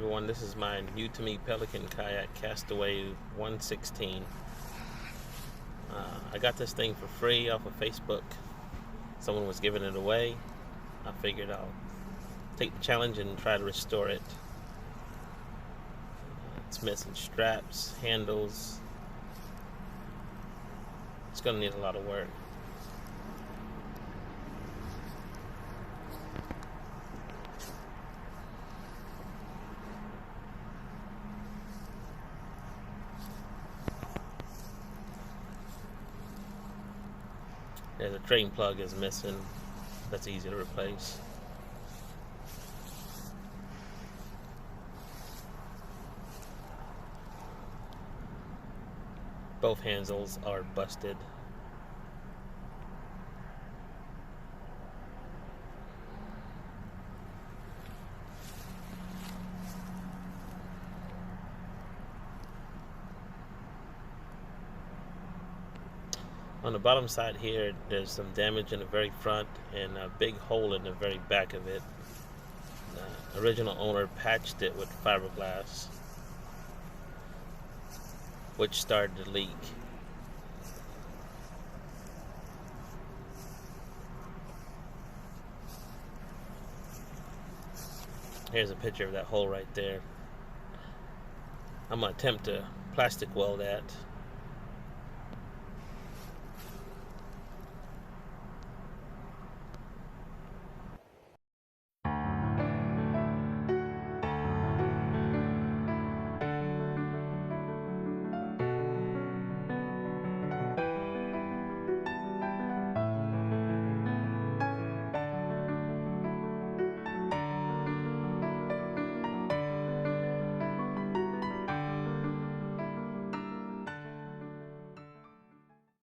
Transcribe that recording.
everyone, this is my new to me Pelican Kayak Castaway 116. I got this thing for free off of Facebook. Someone was giving it away. I figured I'll take the challenge and try to restore it. It's missing straps, handles. It's gonna need a lot of work. Yeah, the drain plug is missing. That's easy to replace. Both handles are busted. On the bottom side here, there's some damage in the very front and a big hole in the very back of it. The original owner patched it with fiberglass, which started to leak. Here's a picture of that hole right there. I'm going to attempt to plastic weld that.